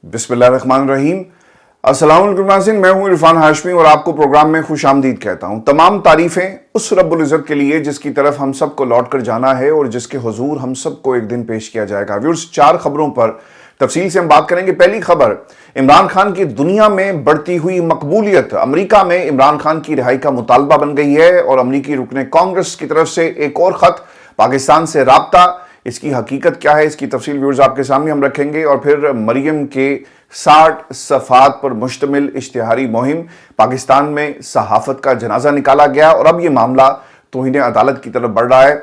बिस्मिल्लाहिर्रहमानिर्रहीम। अस्सलाम वालेकुम नाज़रीन, मैं हूं इरफान हाशमी और आपको प्रोग्राम में खुश आमदीद कहता हूं। तमाम तारीफें उस रब्बुल इज़्ज़त के लिए जिसकी तरफ हम सबको लौट कर जाना है और जिसके हुजूर हम सबको एक दिन पेश किया जाएगा। व्यूअर्स, 4 खबरों पर तफसील से हम बात करेंगे। पहली खबर, इमरान खान की दुनिया में बढ़ती हुई मकबूलियत। अमेरिका में इमरान खान की रिहाई का मुतालबा बन गई है और अमेरिकी रुकने कांग्रेस की तरफ से एक और खत, पाकिस्तान से राब्ता। इसकी हकीकत क्या है, इसकी तफसील व्यूअर्स आपके सामने हम रखेंगे। और फिर मरियम के 60 सफ़ात पर मुश्तमिल इश्तिहारी मुहिम, पाकिस्तान में सहाफ़त का जनाजा निकाला गया और अब ये मामला तौहीन अदालत की तरफ बढ़ रहा है।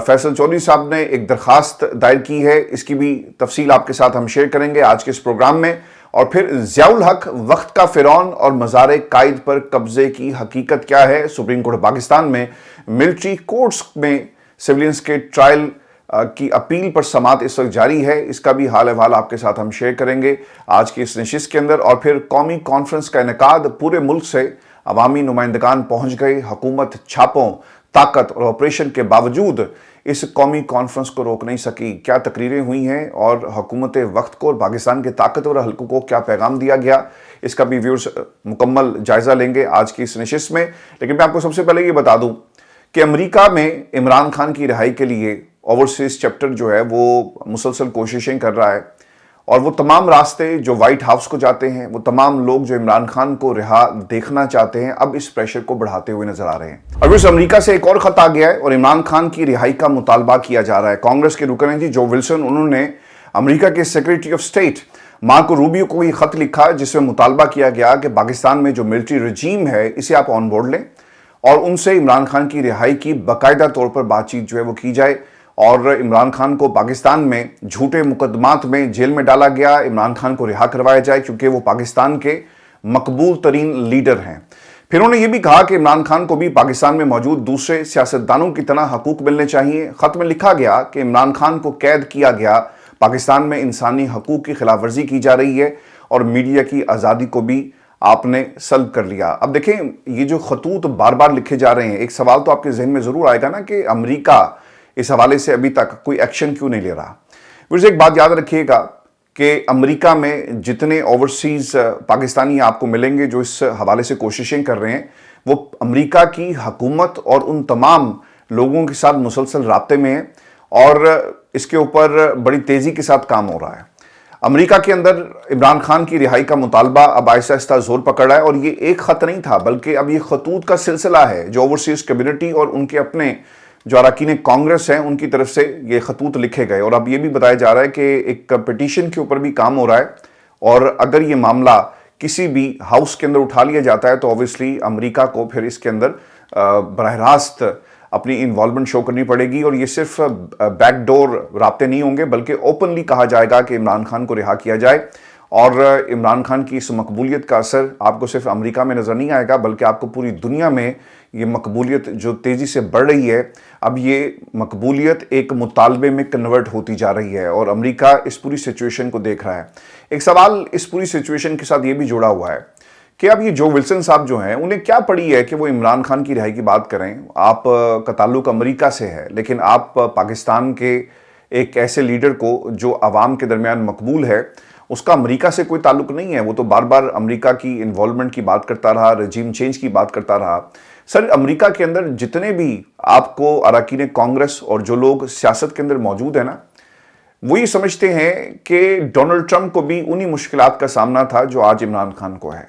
फैसल चौधरी साहब ने एक दरखास्त दायर की है, इसकी भी तफसील आपके साथ हम शेयर करेंगे आज के इस प्रोग्राम में। और फिर ज़ियाउल हक वक्त का फ़िरौन और मज़ार कायद पर कब्जे की हकीकत क्या है। सुप्रीम कोर्ट पाकिस्तान में मिलिट्री कोर्ट्स में सिविलियंस के ट्रायल की अपील पर समात इस वक्त जारी है, इसका भी हाल अहवाल आपके साथ हम शेयर करेंगे आज की इस नशिस्त के अंदर। और फिर कौमी कॉन्फ्रेंस का इनेकाद, पूरे मुल्क से अवामी नुमाइंदगान पहुंच गए। हुकूमत छापों, ताकत और ऑपरेशन के बावजूद इस कौमी कॉन्फ्रेंस को रोक नहीं सकी। क्या तकरीरें हुई हैं और हुकूमत वक्त को और पाकिस्तान के ताकतवर हल्कों को क्या पैगाम दिया गया, इसका भी व्यूअर्स मुकम्मल जायजा लेंगे आज की इस नशिस्त में। लेकिन मैं आपको सबसे पहले ये बता दूं कि अमेरिका में इमरान खान की रिहाई के लिए ओवरसीज चैप्टर जो है वो मुसलसल कोशिशें कर रहा है और वो तमाम रास्ते जो व्हाइट हाउस को जाते हैं, वो तमाम लोग जो इमरान खान को रिहा देखना चाहते हैं, अब इस प्रेशर को बढ़ाते हुए नजर आ रहे हैं। अब इस अमेरिका से एक और खत आ गया है और इमरान खान की रिहाई का मुतालबा किया जा रहा है। कांग्रेस के रुकन हैं जी जो विल्सन, उन्होंने अमेरिका के secretary of state Marco Rubio को ये खत लिखा जिसमें मुतालबा किया गया कि पाकिस्तान में जो मिलिट्री रजीम है इसे आप ऑन बोर्ड लें और उनसे इमरान खान की रिहाई की बाकायदा तौर पर बातचीत जो है वो की जाए। और इमरान खान को पाकिस्तान में झूठे मुकदमात में जेल में डाला गया, इमरान खान को रिहा करवाया जाए क्योंकि वो पाकिस्तान के मकबूल तरीन लीडर हैं। फिर उन्होंने ये भी कहा कि इमरान खान को भी पाकिस्तान में मौजूद दूसरे सियासतदानों की तरह हकूक मिलने चाहिए। खत में लिखा गया कि इमरान खान को कैद किया गया, पाकिस्तान में इंसानी हकूक की खिलाफ वर्जी की जा रही है और मीडिया की आज़ादी को भी आपने सल्ब कर लिया। अब देखें, ये जो खतूत बार बार लिखे जा रहे हैं, एक सवाल तो आपके जहन में ज़रूर आएगा ना कि अमेरिका इस हवाले से अभी तक कोई एक्शन क्यों नहीं ले रहा। फिर एक बात याद रखिएगा कि अमेरिका में जितने ओवरसीज पाकिस्तानी आपको मिलेंगे जो इस हवाले से कोशिशें कर रहे हैं, वो अमेरिका की हुकूमत और उन तमाम लोगों के साथ मुसलसल राब्ते में हैं और इसके ऊपर बड़ी तेज़ी के साथ काम हो रहा है। अमेरिका के अंदर इमरान खान की रिहाई का मुतालबा अब आहिस्ता आहिस्ता जोर पकड़ रहा है और ये एक खत नहीं था बल्कि अब ये खतूत का सिलसिला है जो ओवरसीज कम्युनिटी और उनके अपने जो अरकान कांग्रेस हैं उनकी तरफ से ये खतूत लिखे गए। और अब ये भी बताया जा रहा है कि एक पिटीशन के ऊपर भी काम हो रहा है और अगर ये मामला किसी भी हाउस के अंदर उठा लिया जाता है तो ऑब्वियसली अमेरिका को फिर इसके अंदर बराह रास्त अपनी इन्वॉल्वमेंट शो करनी पड़ेगी और ये सिर्फ बैकडोर राब्ते नहीं होंगे बल्कि ओपनली कहा जाएगा कि इमरान खान को रिहा किया जाए। और इमरान खान की इस मकबूलियत का असर आपको सिर्फ अमेरिका में नज़र नहीं आएगा बल्कि आपको पूरी दुनिया में ये मकबूलियत जो तेज़ी से बढ़ रही है, अब ये मकबूलियत एक मुतालबे में कन्वर्ट होती जा रही है और अमेरिका इस पूरी सिचुएशन को देख रहा है। एक सवाल इस पूरी सिचुएशन के साथ ये भी जुड़ा हुआ है कि अब ये जो विल्सन साहब जो हैं उन्हें क्या पड़ी है कि वो इमरान खान की रिहाई की बात करें। आप का ताल्लुक अमेरिका से है लेकिन आप पाकिस्तान के एक ऐसे लीडर को जो आवाम के दरमियान मकबूल है उसका अमेरिका से कोई ताल्लुक नहीं है। वो तो बार बार अमेरिका की इन्वॉल्वमेंट की बात करता रहा, रजीम चेंज की बात करता रहा। सर, अमेरिका के अंदर जितने भी आपको अरकान कांग्रेस और जो लोग सियासत के अंदर मौजूद है ना, वो ये समझते हैं कि डोनाल्ड ट्रंप को भी उन्हीं मुश्किलात का सामना था जो आज इमरान खान को है।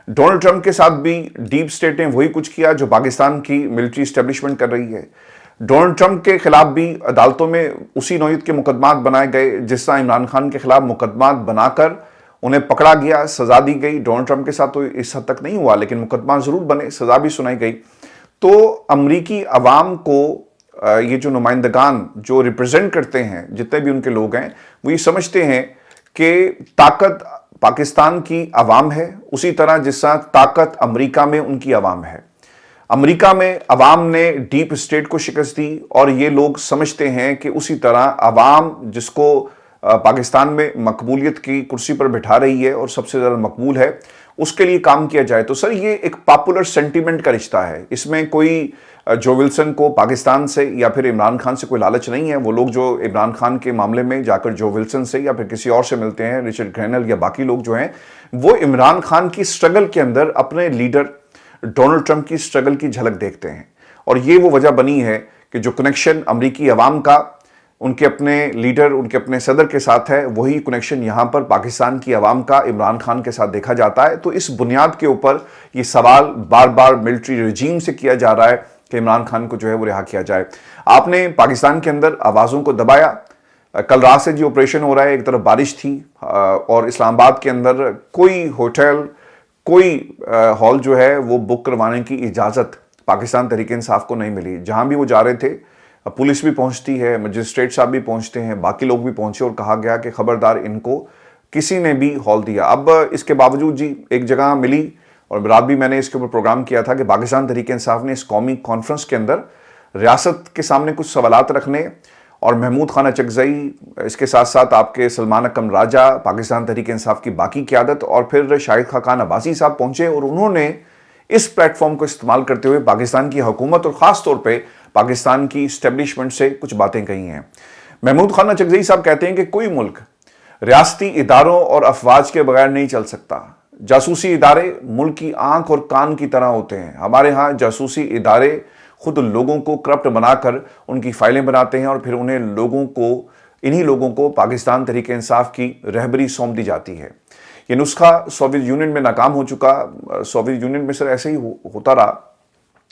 डोनाल्ड ट्रंप के साथ भी डीप स्टेट ने वही कुछ किया जो पाकिस्तान की मिलिट्री इस्टेब्लिशमेंट कर रही है। डोनाल्ड ट्रंप के खिलाफ भी अदालतों में उसी नौयत के मुकदमात बनाए गए जिस तरह इमरान खान के खिलाफ मुकदमात बनाकर उन्हें पकड़ा गया, सजा दी गई। डोनाल्ड ट्रंप के साथ तो इस हद तक नहीं हुआ लेकिन मुकदमा जरूर बने, सजा भी सुनाई गई। तो अमरीकी अवाम को ये जो नुमाइंदगान जो रिप्रेजेंट करते हैं, जितने भी उनके लोग हैं, वो ये समझते हैं कि ताकत पाकिस्तान की अवाम है उसी तरह जिस तरह ताकत अमेरिका में उनकी अवाम है। अमेरिका में अवाम ने डीप स्टेट को शिकस्त दी और ये लोग समझते हैं कि उसी तरह अवाम जिसको पाकिस्तान में मकबूलियत की कुर्सी पर बिठा रही है और सबसे ज़्यादा मकबूल है, उसके लिए काम किया जाए। तो सर ये एक पॉपुलर सेंटीमेंट का रिश्ता है, इसमें कोई जो विल्सन को पाकिस्तान से या फिर इमरान खान से कोई लालच नहीं है। वो लोग जो इमरान खान के मामले में जाकर जो विल्सन से या फिर किसी और से मिलते हैं, रिचर्ड ग्रैनल या बाकी लोग जो हैं, वो इमरान खान की स्ट्रगल के अंदर अपने लीडर डोनाल्ड ट्रंप की स्ट्रगल की झलक देखते हैं। और ये वो वजह बनी है कि जो कनेक्शन अमरीकी अवाम का उनके अपने लीडर, उनके अपने सदर के साथ है, वही कनेक्शन यहाँ पर पाकिस्तान की आवाम का इमरान खान के साथ देखा जाता है। तो इस बुनियाद के ऊपर ये सवाल बार बार मिलिट्री रजीम से किया जा रहा है कि इमरान खान को जो है वो रिहा किया जाए। आपने पाकिस्तान के अंदर आवाज़ों को दबाया। कल रात से जो ऑपरेशन हो रहा है, एक तरफ बारिश थी और इस्लामाबाद के अंदर कोई होटल, कोई हॉल जो है वो बुक करवाने की इजाज़त पाकिस्तान तहरीक इंसाफ को नहीं मिली। जहाँ भी वो जा रहे थे, पुलिस भी पहुंचती है, मजिस्ट्रेट साहब भी पहुंचते हैं, बाकी लोग भी पहुंचे और कहा गया कि खबरदार इनको किसी ने भी हॉल दिया। अब इसके बावजूद जी एक जगह मिली और रात भी मैंने इसके ऊपर प्रोग्राम किया था कि पाकिस्तान तहरीक इंसाफ ने इस कौमी कॉन्फ्रेंस के अंदर रियासत के सामने कुछ सवालात रखने और महमूद खान अचकज़ई, इसके साथ साथ आपके सलमान अकरम राजा, पाकिस्तान तहरीक इंसाफ की बाकी क़यादत और फिर शाहिद खाकान अब्बासी साहब पहुंचे और उन्होंने इस प्लेटफॉर्म को इस्तेमाल करते हुए पाकिस्तान की हुकूमत और ख़ास तौर पे पाकिस्तान की इस्टेब्लिशमेंट से कुछ बातें कही हैं। महमूद खान अचकज़ई साहब कहते हैं कि कोई मुल्क रियासती इदारों और अफवाज के बगैर नहीं चल सकता। जासूसी इदारे मुल्क की आंख और कान की तरह होते हैं। हमारे यहाँ जासूसी इदारे खुद लोगों को करप्ट बनाकर उनकी फाइलें बनाते हैं और फिर इन्हीं लोगों को पाकिस्तान तहरीक इंसाफ की रहबरी सौंप दी जाती है। ये नुस्खा सोवियत यूनियन में नाकाम हो चुका। सोवियत यूनियन में सर ऐसे ही होता रहा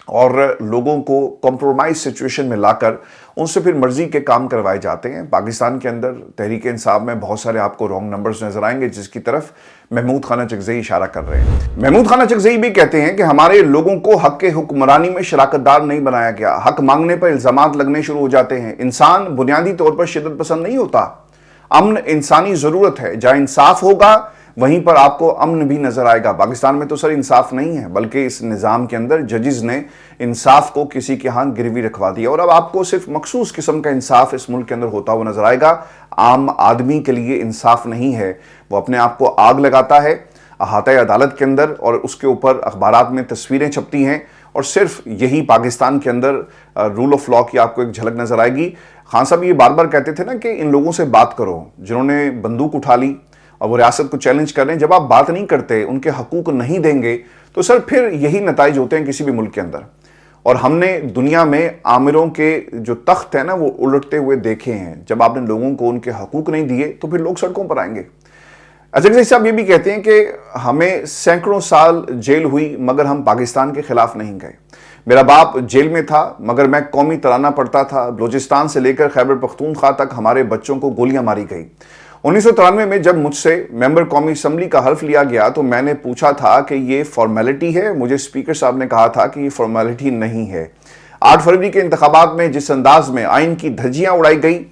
और लोगों को कॉम्प्रोमाइज सिचुएशन में लाकर उनसे फिर मर्जी के काम करवाए जाते हैं। पाकिस्तान के अंदर तहरीक इंसाफ में बहुत सारे आपको रॉन्ग नंबर्स नजर आएंगे, जिसकी तरफ महमूद खान अचकज़ई इशारा कर रहे हैं। महमूद खान अचकज़ई भी कहते हैं कि हमारे लोगों को हक के हुक्मरानी में शराकतदार नहीं बनाया गया। हक मांगने पर इल्जामात लगने शुरू हो जाते हैं। इंसान बुनियादी तौर पर शिद्दत पसंद नहीं होता। अमन इंसानी जरूरत है। जहां इंसाफ होगा वहीं पर आपको अमन भी नजर आएगा। पाकिस्तान में तो सर इंसाफ नहीं है, बल्कि इस निज़ाम के अंदर जजेस ने इंसाफ को किसी के हाथ गिरवी रखवा दिया और अब आपको सिर्फ मखसूस किस्म का इंसाफ इस मुल्क के अंदर होता हुआ नजर आएगा। आम आदमी के लिए इंसाफ नहीं है। वो अपने आप को आग लगाता है अहाते अदालत के अंदर और उसके ऊपर अखबारात में तस्वीरें छपती हैं और सिर्फ यही पाकिस्तान के अंदर रूल ऑफ लॉ की आपको एक झलक नजर आएगी। खान साहब ये बार बार कहते थे ना कि इन लोगों से बात करो जिन्होंने बंदूक उठा ली और वो रियासत को चैलेंज कर रहे हैं। जब आप बात नहीं करते, उनके हकूक नहीं देंगे, तो सर फिर यही नताइज होते हैं किसी भी मुल्क के अंदर। और हमने दुनिया में आमिरों के जो तख्त है ना वो उलटते हुए देखे हैं। जब आपने लोगों को उनके हकूक नहीं दिए तो फिर लोग सड़कों पर आएंगे। अचकज़ई साहब ये भी कहते हैं कि हमें सैकड़ों साल जेल हुई मगर हम पाकिस्तान के खिलाफ नहीं गए। मेरा बाप जेल में था मगर मैं कौमी तराना पढ़ता था। बलोचिस्तान से लेकर खैबर पख्तूनख्वा तक हमारे बच्चों को गोलियां मारी गई। 1993 में जब मुझसे मेंबर कौमी असम्बली का हल्फ लिया गया तो मैंने पूछा था कि ये फॉर्मेलिटी है। मुझे स्पीकर साहब ने कहा था कि ये फॉर्मेलिटी नहीं है। 8 फरवरी के इंतखाबात में जिस अंदाज में आइन की धज्जियां उड़ाई गई,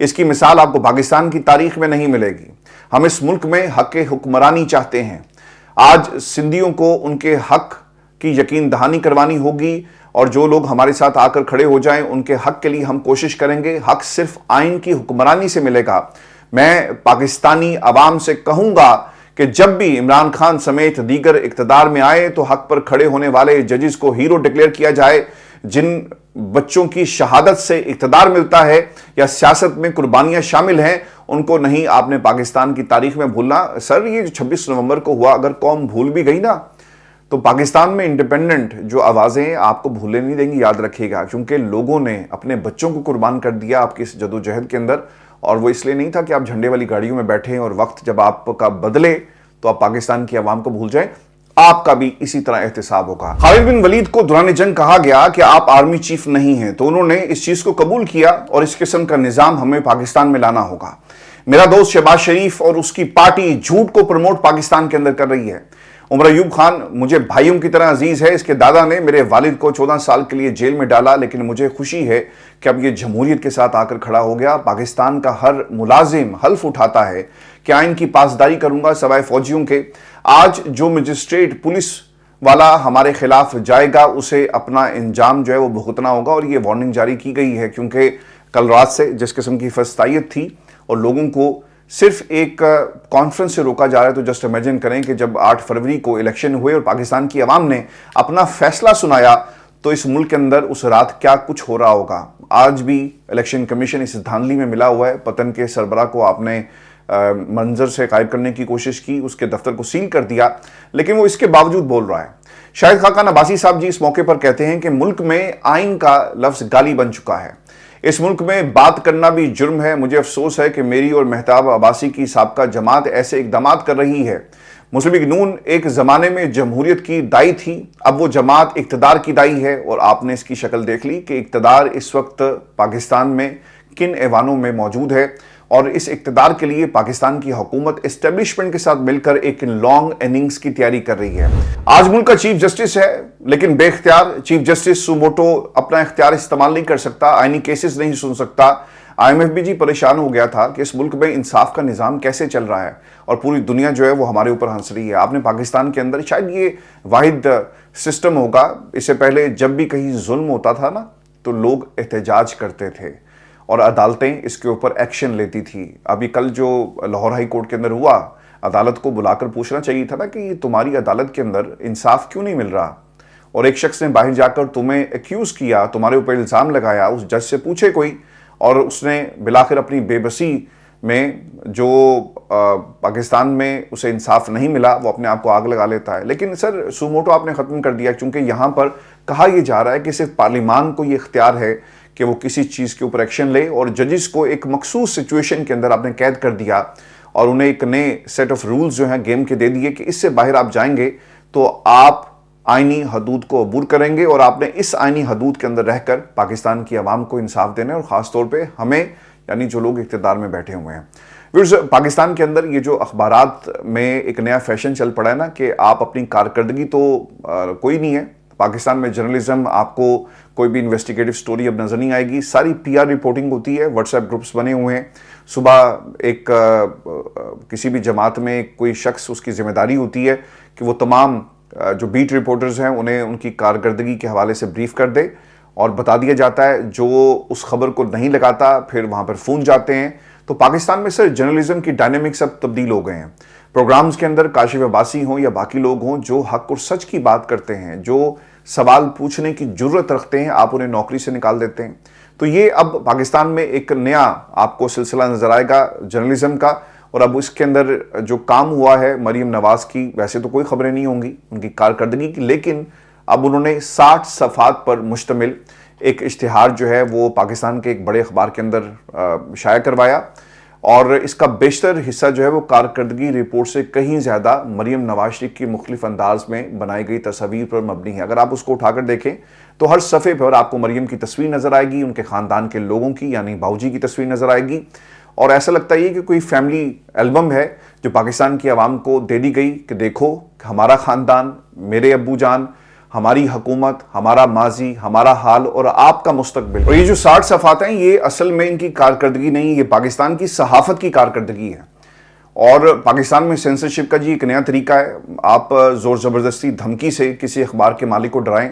इसकी मिसाल आपको पाकिस्तान की तारीख में नहीं मिलेगी। हम इस मुल्क में हक के हुक्मरानी चाहते हैं। आज सिंधियों को उनके हक की यकीन दहानी करवानी होगी और जो लोग हमारे साथ आकर खड़े हो जाएं, उनके हक के लिए हम कोशिश करेंगे। हक सिर्फ आइन की हुक्मरानी से मिलेगा। मैं पाकिस्तानी अवाम से कहूंगा कि जब भी इमरान खान समेत दीगर इक्तदार में आए तो हक पर खड़े होने वाले जजेस को हीरो डिक्लेयर किया जाए। जिन बच्चों की शहादत से इक्तदार मिलता है या सियासत में कुर्बानियां शामिल हैं, उनको नहीं आपने पाकिस्तान की तारीख में भूलना। सर ये 26 नवंबर को हुआ, अगर कौम भूल भी गई ना तो पाकिस्तान में इंडिपेंडेंट जो आवाज़ें आपको भूलने नहीं देंगी, याद रखिएगा, क्योंकि लोगों ने अपने बच्चों को कुर्बान कर दिया आपकी इस जदोजहद के अंदर। और वो इसलिए नहीं था कि आप झंडे वाली गाड़ियों में बैठे और वक्त जब आपका बदले तो आप पाकिस्तान की आवाम को भूल जाएं। आपका भी इसी तरह एहतिसाब होगा। खालिद बिन वलीद को दौरान जंग कहा गया कि आप आर्मी चीफ नहीं हैं, तो उन्होंने इस चीज को कबूल किया और इस किस्म का निजाम हमें पाकिस्तान में लाना होगा। मेरा दोस्त शहबाज शरीफ और उसकी पार्टी झूठ को प्रमोट पाकिस्तान के अंदर कर रही है। उमर अयूब खान मुझे भाइयों की तरह अजीज है। इसके दादा ने मेरे वालिद को 14 साल के लिए जेल में डाला, लेकिन मुझे खुशी है कि अब ये जमहूरियत के साथ आकर खड़ा हो गया। पाकिस्तान का हर मुलाजिम हल्फ उठाता है कि आइन की पासदारी करूंगा सवाए फौजियों के। आज जो मजिस्ट्रेट पुलिस वाला हमारे खिलाफ जाएगा उसे अपना अंजाम जो है वो भुगतना होगा। और ये वार्निंग जारी की गई है क्योंकि कल रात से जिस किस्म की फस्तायत थी اور لوگوں کو صرف ایک کانفرنس سے روکا جا رہا ہے، تو جسٹ امیجن کریں کہ جب 8 فروری کو الیکشن ہوئے اور پاکستان کی عوام نے اپنا فیصلہ سنایا تو اس ملک کے اندر اس رات کیا کچھ ہو رہا ہوگا۔ آج بھی الیکشن کمیشن اس دھاندلی میں ملا ہوا ہے، پتن کے سربراہ کو آپ نے منظر سے غائب کرنے کی کوشش کی، اس کے دفتر کو سیل کر دیا، لیکن وہ اس کے باوجود بول رہا ہے۔ شاہد خاقان عباسی صاحب جی اس موقع پر کہتے ہیں کہ ملک میں آئین کا لفظ گالی بن چکا ہے، اس ملک میں بات کرنا بھی جرم ہے۔ مجھے افسوس ہے کہ میری اور مہتاب عباسی کی سابقہ جماعت ایسے اقدامات کر رہی ہے۔ مسلم لیگ نون ایک زمانے میں جمہوریت کی دائی تھی، اب وہ جماعت اقتدار کی دائی ہے، اور آپ نے اس کی شکل دیکھ لی کہ اقتدار اس وقت پاکستان میں کن ایوانوں میں موجود ہے، اور اس اقتدار کے لیے پاکستان کی حکومت اسٹیبلشمنٹ کے ساتھ مل کر ایک لانگ اننگز کی تیاری کر رہی ہے۔ آج ملک کا چیف جسٹس ہے، لیکن بے اختیار چیف جسٹس سوموٹو اپنا اختیار استعمال نہیں کر سکتا، آئینی کیسز نہیں سن سکتا۔ IMF بھی جی پریشان ہو گیا تھا کہ اس ملک میں انصاف کا نظام کیسے چل رہا ہے، اور پوری دنیا جو ہے وہ ہمارے اوپر ہنس رہی ہے۔ آپ نے پاکستان کے اندر شاید یہ واحد سسٹم ہوگا، اس سے پہلے جب بھی کہیں ظلم ہوتا تھا نا تو لوگ احتجاج کرتے تھے اور عدالتیں اس کے اوپر ایکشن لیتی تھی۔ ابھی کل جو لاہور ہائی کورٹ کے اندر ہوا، عدالت کو بلا کر پوچھنا چاہیے تھا نا کہ یہ تمہاری عدالت کے اندر انصاف کیوں نہیں مل رہا، اور ایک شخص نے باہر جا کر تمہیں ایکیوز کیا، تمہارے اوپر الزام لگایا، اس جج سے پوچھے کوئی، اور اس نے بلاخر اپنی بے بسی میں جو پاکستان میں اسے انصاف نہیں ملا وہ اپنے آپ کو آگ لگا لیتا ہے۔ لیکن سر سوموٹو آپ نے ختم کر دیا، کیونکہ یہاں پر کہا یہ جا رہا ہے کہ صرف پارلیمان کو یہ اختیار ہے کہ وہ کسی چیز کے اوپر ایکشن لے، اور ججز کو ایک مخصوص سچویشن کے اندر آپ نے قید کر دیا اور انہیں ایک نئے سیٹ آف رولز جو ہیں گیم کے دے دیے کہ اس سے باہر آپ جائیں گے تو آپ آئینی حدود کو عبور کریں گے، اور آپ نے اس آئینی حدود کے اندر رہ کر پاکستان کی عوام کو انصاف دینا ہے، اور خاص طور پہ ہمیں، یعنی جو لوگ اقتدار میں بیٹھے ہوئے ہیں۔ پاکستان کے اندر یہ جو اخبارات میں ایک نیا فیشن چل پڑا ہے نا کہ آپ اپنی کارکردگی تو کوئی نہیں ہے پاکستان میں، جرنلزم آپ کو کوئی بھی انویسٹیگیٹو سٹوری اب نظر نہیں آئے گی، ساری PR رپورٹنگ ہوتی ہے، واٹس ایپ گروپس بنے ہوئے ہیں، صبح ایک کسی بھی جماعت میں کوئی شخص، اس کی ذمہ داری ہوتی ہے کہ وہ تمام جو بیٹ رپورٹرز ہیں انہیں ان کی کارکردگی کے حوالے سے بریف کر دے، اور بتا دیا جاتا ہے جو اس خبر کو نہیں لگاتا پھر وہاں پر فون جاتے ہیں۔ تو پاکستان میں سر جرنلزم کی ڈائنامکس اب تبدیل ہو گئے ہیں۔ پروگرامز کے اندر کاشف عباسی ہوں یا باقی لوگ ہوں جو حق اور سچ کی بات کرتے ہیں، جو سوال پوچھنے کی جرت رکھتے ہیں، آپ انہیں نوکری سے نکال دیتے ہیں۔ تو یہ اب پاکستان میں ایک نیا آپ کو سلسلہ نظر آئے گا جرنلزم کا، اور اب اس کے اندر جو کام ہوا ہے مریم نواز کی، ویسے تو کوئی خبریں نہیں ہوں گی ان کی کارکردگی کی، لیکن اب انہوں نے 60 صفحات پر مشتمل ایک اشتہار جو ہے وہ پاکستان کے ایک بڑے اخبار کے اندر شائع کروایا، اور اس کا بیشتر حصہ جو ہے وہ کارکردگی رپورٹ سے کہیں زیادہ مریم نواز شریف کی مختلف انداز میں بنائی گئی تصاویر پر مبنی ہے۔ اگر آپ اس کو اٹھا کر دیکھیں تو ہر صفحے پر آپ کو مریم کی تصویر نظر آئے گی، ان کے خاندان کے لوگوں کی یعنی باؤجی کی تصویر نظر آئے گی، اور ایسا لگتا ہے کہ کوئی فیملی البم ہے جو پاکستان کی عوام کو دے دی گئی کہ دیکھو ہمارا خاندان، میرے ابو جان، ہماری حکومت، ہمارا ماضی، ہمارا حال اور آپ کا مستقبل۔ اور یہ جو 60 صفحات ہیں یہ اصل میں ان کی کارکردگی نہیں، یہ پاکستان کی صحافت کی کارکردگی ہے۔ اور پاکستان میں سینسرشپ کا جی ایک نیا طریقہ ہے، آپ زور زبردستی دھمکی سے کسی اخبار کے مالک کو ڈرائیں،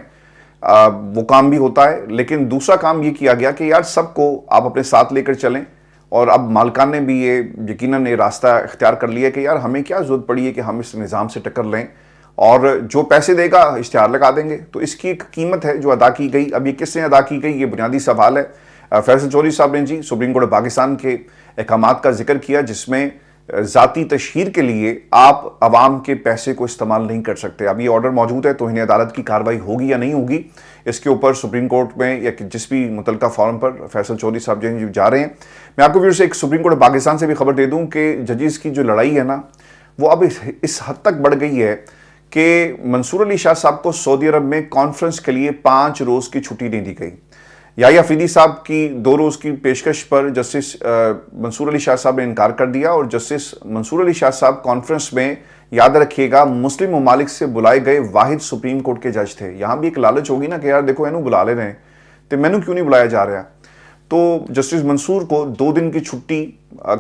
وہ کام بھی ہوتا ہے، لیکن دوسرا کام یہ کیا گیا کہ یار سب کو آپ اپنے ساتھ لے کر چلیں، اور اب مالکان نے بھی یہ یقیناً یہ راستہ اختیار کر لیا کہ یار ہمیں کیا ضرورت پڑی ہے کہ ہم اس نظام سے ٹکر لیں، اور جو پیسے دے گا اشتہار لگا دیں گے۔ تو اس کی ایک قیمت ہے جو ادا کی گئی، اب یہ کس نے ادا کی گئی یہ بنیادی سوال ہے۔ فیصل چودھری صاحب نے جی سپریم کورٹ پاکستان کے احکامات کا ذکر کیا جس میں ذاتی تشہیر کے لیے آپ عوام کے پیسے کو استعمال نہیں کر سکتے۔ اب یہ آرڈر موجود ہے، توہین عدالت کی کارروائی ہوگی یا نہیں ہوگی اس کے اوپر سپریم کورٹ میں یا جس بھی متعلقہ فورم پر فیصل چودھری صاحب جو جا رہے ہیں۔ میں آپ کو پھر سے ایک سپریم کورٹ پاکستان سے بھی خبر دے دوں کہ ججز کی جو لڑائی ہے نا وہ اب اس حد تک بڑھ گئی ہے کہ منصور علی شاہ صاحب کو سعودی عرب میں کانفرنس کے لیے 5 روز کی چھٹی نہیں دی گئی۔ یحییٰ فریدی صاحب کی 2 روز کی پیشکش پر جسٹس منصور علی شاہ صاحب نے انکار کر دیا، اور جسٹس منصور علی شاہ صاحب کانفرنس میں یاد رکھیے گا مسلم ممالک سے بلائے گئے واحد سپریم کورٹ کے جج تھے۔ یہاں بھی ایک لالچ ہوگی نا کہ یار دیکھو اینو بلا لے رہے ہیں تو مینو کیوں نہیں بلایا جا رہا، تو جسٹس منصور کو 2 دن کی چھٹی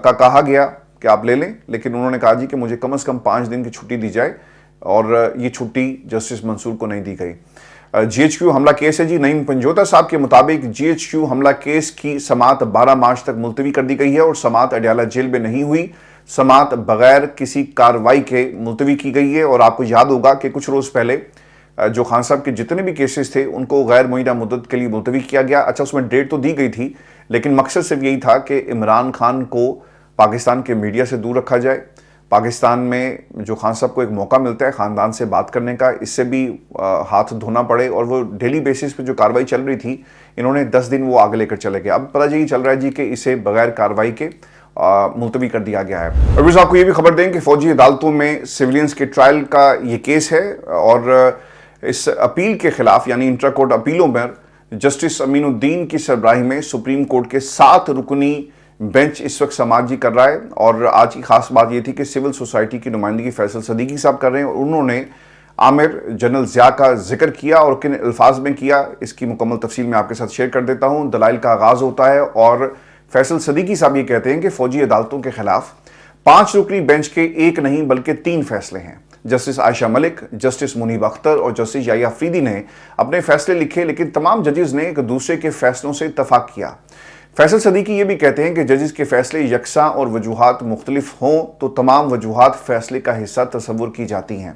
کا کہا گیا کہ آپ لے لیں، لیکن انہوں نے کہا جی کہ مجھے کم از کم 5 دن کی چھٹی دی جائے، اور یہ چھٹی جسٹس منصور کو نہیں دی گئی۔ GHQ हमला केस है जी। नईम पंजोता साहब के मुताबिक GHQ हमला केस की समाअत 12 मार्च तक मुलतवी कर दी गई है और समाअत अडयाला जेल में नहीं हुई, समाअत बगैर किसी कार्रवाई के मुलतवी की गई है। और आपको याद होगा कि कुछ रोज पहले जो खान साहब के जितने भी केसेस थे उनको गैर मुअय्यना मुद्दत के लिए मुलतवी किया गया। अच्छा, उसमें डेट तो दी गई थी, लेकिन मकसद सिर्फ यही था कि इमरान खान को पाकिस्तान के मीडिया से दूर रखा जाए। पाकिस्तान में जो खान साहब को एक मौका मिलता है ख़ानदान से बात करने का, इससे भी हाथ धोना पड़े। और वो डेली बेसिस पे जो कार्रवाई चल रही थी, इन्होंने 10 दिन वो आगे लेकर चले गए। अब पता यही चल रहा है जी कि इसे बगैर कार्रवाई के मुलतवी कर दिया गया है। और आपको ये भी खबर दें कि फौजी अदालतों में सिविलियंस के ट्रायल का ये केस है और इस अपील के खिलाफ यानी इंट्रा कोर्ट अपीलों में जस्टिस अमीनुद्दीन की सरबराही में सुप्रीम कोर्ट के 7 रुकनी बेंच इस वक्त समाजी कर रहा है। और आज की खास बात यह थी कि सिविल सोसाइटी की नुमाइंदगी फैसल सदीकी साहब कर रहे हैं और उन्होंने आमिर जनरल ज़िया का जिक्र किया और किन अल्फाज में किया, इसकी मुकम्मल तफसील मैं आपके साथ शेयर कर देता हूँ। दलाइल का आगाज़ होता है और फैसल सदीकी साहब ये कहते हैं कि फौजी अदालतों के खिलाफ 5 रुकनी बेंच के एक नहीं बल्कि 3 फैसले हैं। जस्टिस आयशा मलिक, जस्टिस मुनीब अख्तर और जस्टिस याहिया अफरीदी ने अपने फैसले लिखे, लेकिन तमाम जजेस ने एक दूसरे के फैसलों से इत्तफाक किया। फैसल सदीकी ये भी कहते हैं कि जजेस के फैसले यकसा और वजूहात मुख्तलिफ हों तो तमाम वजूहात फैसले का हिस्सा तस्वुर की जाती हैं।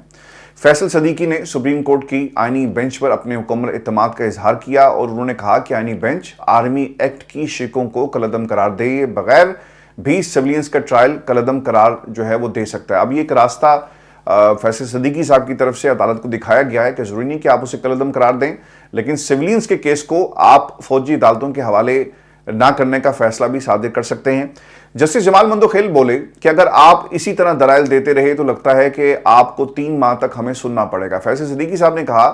फैसल सदीकी ने सुप्रीम कोर्ट की आइनी बेंच पर अपने मुकम्मल एतमाद का इजहार किया और उन्होंने कहा कि आइनी बेंच आर्मी एक्ट की शिकों को कलअदम करार दे बगैर भी सिविलियंस का ट्रायल कलअदम करार जो है वो दे सकता है। अब ये एक रास्ता फैसल सदीकी साहब की तरफ से अदालत को दिखाया गया है कि जरूरी नहीं कि आप उसे कलअदम करार दें, लेकिन सिविलियंस के केस को आप फौजी अदालतों के हवाले ना करने का फैसला भी सादिर कर सकते हैं। जस्टिस जमाल मंदोखेल बोले कि अगर आप इसी तरह दलाइल देते रहे तो लगता है कि आपको 3 माह तक हमें सुनना पड़ेगा। फैसल सदीकी साहब ने कहा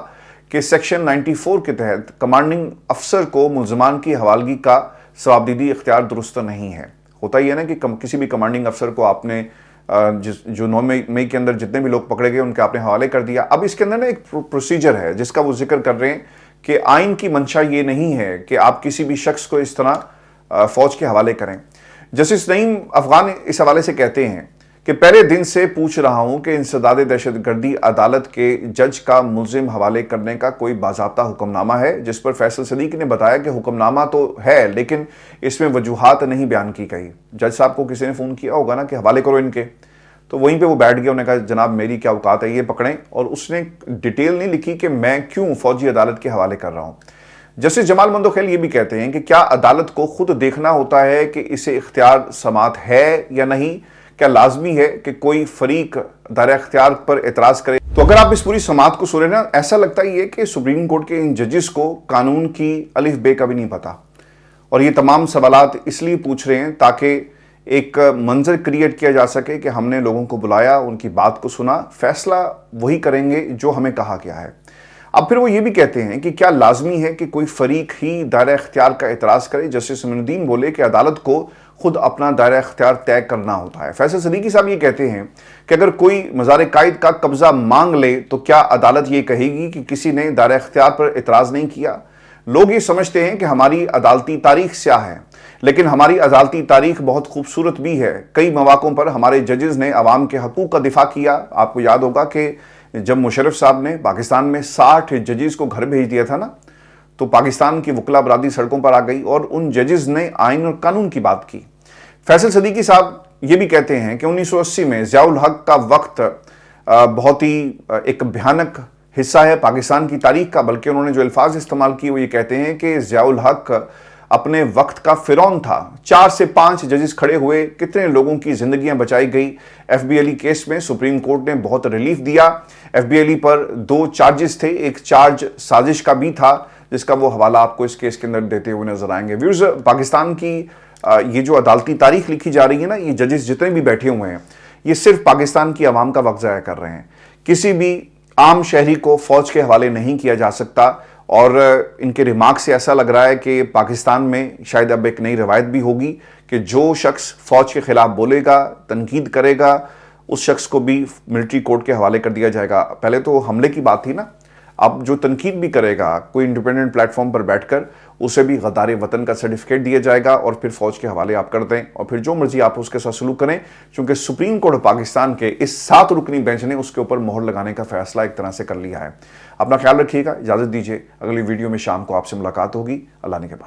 कि सेक्शन 94 के तहत कमांडिंग अफसर को मुल्जमान की हवालगी का सवाबदीदी इख्तियार दुरुस्त नहीं है। होता ही है ना कि किसी भी कमांडिंग अफसर को आपने जो 9 मई के अंदर जितने भी लोग पकड़े गए उनके आपने हवाले कर दिया। अब इसके अंदर ना एक प्रोसीजर है जिसका वो जिक्र कर रहे हैं कि आइन की मंशा ये नहीं है कि आप किसी भी शख्स को इस तरह फौज के हवाले करें। जस्टिस नईम अफगान इस हवाले से कहते हैं कि पहले दिन से पूछ रहा हूं कि इंसदाद दहशतगर्दी अदालत के जज का मुल्जिम हवाले करने का कोई बाज़ाब्ता हुक्मनामा है, जिस पर फैसल सदीकी ने बताया कि हुक्मनामा तो है लेकिन इसमें वजूहात नहीं बयान की गई। जज साहब को किसी ने फ़ोन किया होगा ना कि हवाले करो इनके, तो वहीं पे वो बैठ गया, उन्होंने कहा जनाब मेरी क्या औकात है ये पकड़ें, और उसने डिटेल नहीं लिखी कि मैं क्यों फौजी अदालत के हवाले कर रहा हूँ। जस्टिस जमाल मंदोखेल ये भी कहते हैं कि क्या अदालत को खुद देखना होता है कि इसे इख्तियार समात है या नहीं, क्या लाजमी है कि कोई फरीक दायरा इख्तियार पर एतराज़ करे। तो अगर आप इस पूरी समात को सुने ना, ऐसा लगता ही है कि सुप्रीम कोर्ट के इन जजेस को कानून की अलिफ बे का भी नहीं पता, और ये तमाम सवालात इसलिए पूछ रहे हैं ताकि एक मंजर क्रिएट किया जा सके कि हमने लोगों को बुलाया, उनकी बात को सुना, फैसला वही करेंगे जो हमें कहा गया है। अब फिर वो ये भी कहते हैं कि क्या लाजमी है कि कोई फरीक ही दायरा इख्तियार का एतराज़ करे। जस्टिस अमीनुद्दीन बोले कि अदालत को खुद अपना दायरा इख्तियार तय करना होता है। फैसल सदीकी साहब ये कहते हैं कि अगर कोई मज़ार कायद का कब्जा मांग ले तो क्या अदालत ये कहेगी कि किसी ने दायरा इख्तियार पर एतराज़ नहीं किया। लोग ये समझते हैं कि हमारी अदालती तारीख स्याह है, लेकिन हमारी अदालती तारीख बहुत खूबसूरत भी है। कई मौक़ों पर हमारे जजेस ने अवाम के हकूक़ का दिफा किया। आपको याद होगा कि जब मुशर्रफ साहब ने पाकिस्तान में 60 जजेस को घर भेज दिया था ना, तो पाकिस्तान की वकला बरादरी सड़कों पर आ गई और उन जजेस ने आइन और कानून की बात की। फैसल सदीकी साहब ये भी कहते हैं कि 1980 में ज़ियाउल हक का वक्त बहुत ही एक भयानक हिस्सा है पाकिस्तान की तारीख का, बल्कि उन्होंने जो अल्फाज इस्तेमाल किए वो ये कहते हैं कि ज़ियाउल हक अपने वक्त का फिरौन था। 4 से 5 जजेस खड़े हुए, कितने लोगों की जिंदगियां बचाई गई। FB अली केस में सुप्रीम कोर्ट ने बहुत रिलीफ दिया। FB अली पर 2 चार्जेस थे, एक चार्ज साजिश का भी था जिसका वो हवाला आपको इस केस के अंदर देते हुए नजर आएंगे। व्यूअर्स, पाकिस्तान की ये जो अदालती तारीख लिखी जा रही है ना, ये जजेस जितने भी बैठे हुए हैं ये सिर्फ पाकिस्तान की आवाम का वक्त ज़ाया कर रहे हैं। किसी भी आम शहरी को फौज के हवाले नहीं किया जा सकता, और इनके रिमार्क से ऐसा लग रहा है कि पाकिस्तान में शायद अब एक नई रवायत भी होगी कि जो शख्स फौज के खिलाफ बोलेगा, तनकीद करेगा, उस शख्स को भी मिलिट्री कोर्ट के हवाले कर दिया जाएगा। पहले तो हमले की बात थी ना, اب جو تنقید بھی کرے گا کوئی انڈیپینڈنٹ پلیٹ فارم پر بیٹھ کر، اسے بھی غدار وطن کا سرٹیفکیٹ دیا جائے گا اور پھر فوج کے حوالے آپ کر دیں اور پھر جو مرضی آپ اس کے ساتھ سلوک کریں، چونکہ سپریم کورٹ پاکستان کے اس 7 رکنی بینچ نے اس کے اوپر مہر لگانے کا فیصلہ ایک طرح سے کر لیا ہے۔ اپنا خیال رکھیے گا، اجازت دیجیے، اگلی ویڈیو میں شام کو آپ سے ملاقات ہوگی۔ اللہ نے کے بعد